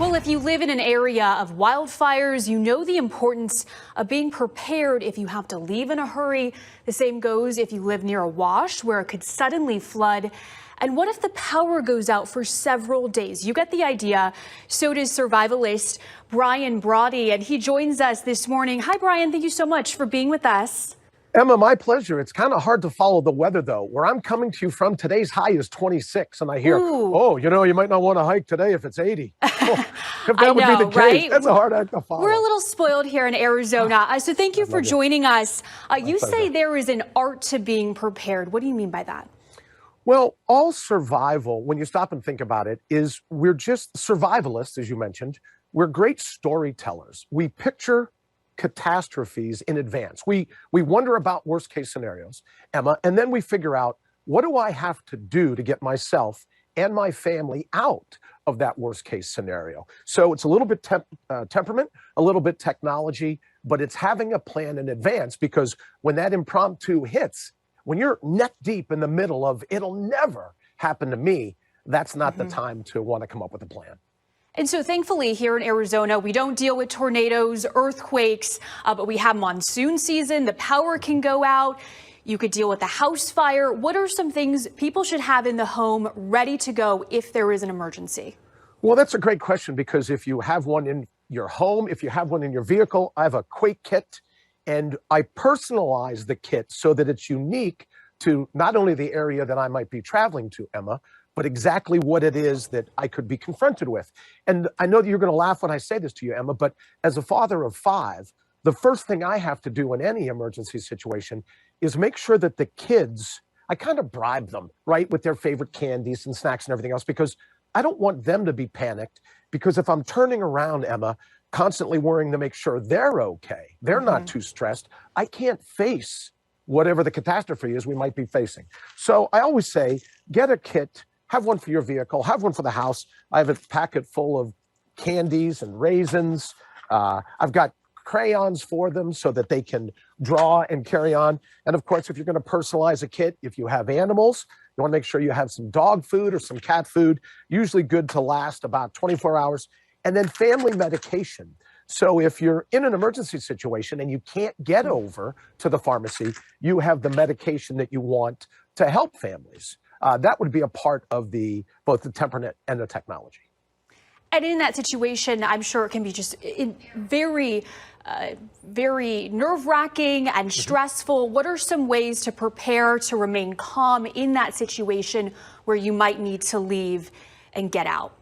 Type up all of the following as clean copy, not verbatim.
Well, if you live in an area of wildfires, you know the importance of being prepared if you have to leave in a hurry. The same goes if you live near a wash where it could suddenly flood. And what if the power goes out for several days? You get the idea. So does survivalist Brawdy, and he joins us this morning. Hi, Brian. Thank you so much for being with us. Emma, my pleasure. It's kind of hard to follow the weather, though. Where I'm coming to you from, today's high is 26, and I hear, oh, you might not want to hike today if it's 80. Oh, if that would be the case, right? That's a hard act to follow. We're a little spoiled here in Arizona, so thank you for joining us. You say there is an art to being prepared. What do you mean by that? Well, all survival, when you stop and think about it, is we're just survivalists, as you mentioned. We're great storytellers. We picture catastrophes in advance. We wonder about worst case scenarios, Emma, and then we figure out, what do I have to do to get myself and my family out of that worst case scenario? So it's a little bit temperament, a little bit technology, but it's having a plan in advance, because when that impromptu hits, when you're neck deep in the middle of it'll never happen to me, that's not the time to want to come up with a plan. And so thankfully here in Arizona, we don't deal with tornadoes, earthquakes, but we have monsoon season. The power can go out. You could deal with a house fire. What are some things people should have in the home ready to go if there is an emergency? Well, that's a great question, because if you have one in your home, if you have one in your vehicle, I have a Quake Kit, and I personalize the kit so that it's unique to not only the area that I might be traveling to, Emma, but exactly what it is that I could be confronted with. And I know that you're going to laugh when I say this to you, Emma, but as a father of 5, the first thing I have to do in any emergency situation is make sure that the kids, I kind of bribe them, right, with their favorite candies and snacks and everything else, because I don't want them to be panicked. Because if I'm turning around, Emma, constantly worrying to make sure they're okay, they're not too stressed, I can't face whatever the catastrophe is we might be facing. So I always say, get a kit. Have one for your vehicle, have one for the house. I have a packet full of candies and raisins. I've got crayons for them so that they can draw and carry on. And of course, if you're going to personalize a kit, if you have animals, you want to make sure you have some dog food or some cat food, usually good to last about 24 hours. And then family medication. So if you're in an emergency situation and you can't get over to the pharmacy, you have the medication that you want to help families. That would be a part of both the temperament and the technology. And in that situation, I'm sure it can be just very nerve-wracking and stressful. What are some ways to prepare to remain calm in that situation where you might need to leave and get out?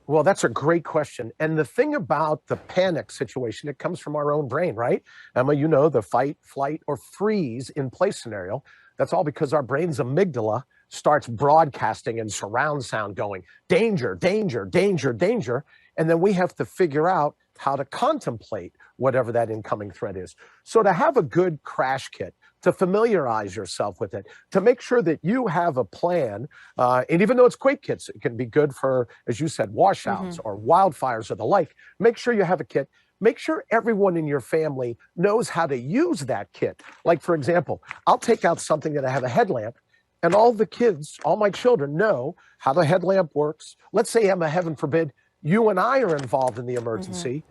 Well, that's a great question. And the thing about the panic situation, it comes from our own brain, right? Emma, you know, the fight, flight, or freeze in place scenario. That's all because our brain's amygdala starts broadcasting and surround sound going, danger, danger, danger, danger. And then we have to figure out how to contemplate whatever that incoming threat is. So to have a good crash kit, to familiarize yourself with it, to make sure that you have a plan, and even though it's Quake Kits, it can be good for, as you said, washouts or wildfires or the like. Make sure you have a kit. Make sure everyone in your family knows how to use that kit. Like, for example, I'll take out something that I have a headlamp, and all the kids, all my children know how the headlamp works. Let's say, Emma, heaven forbid, you and I are involved in the emergency.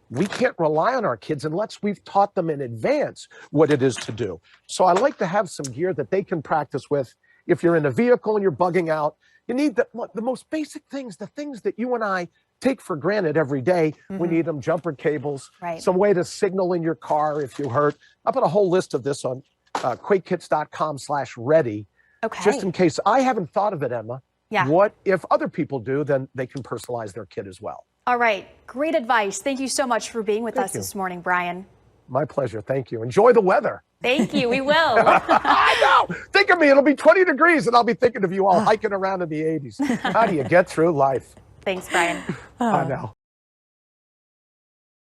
We can't rely on our kids unless we've taught them in advance what it is to do. So I like to have some gear that they can practice with. If you're in a vehicle and you're bugging out, you need the most basic things, the things that you and I take for granted every day. We need them: jumper cables, some way to signal in your car if you hurt. I'll put a whole list of this on quakekits.com/ready. Okay. Just in case I haven't thought of it, Emma. Yeah. What if other people do, then they can personalize their kit as well. All right. Great advice. Thank you so much for being with us this morning, Brian. My pleasure. Thank you. Enjoy the weather. Thank you. We will. I know. Think of me. It'll be 20 degrees and I'll be thinking of you all hiking around in the 80s. How do you get through life? Thanks, Brian. I know.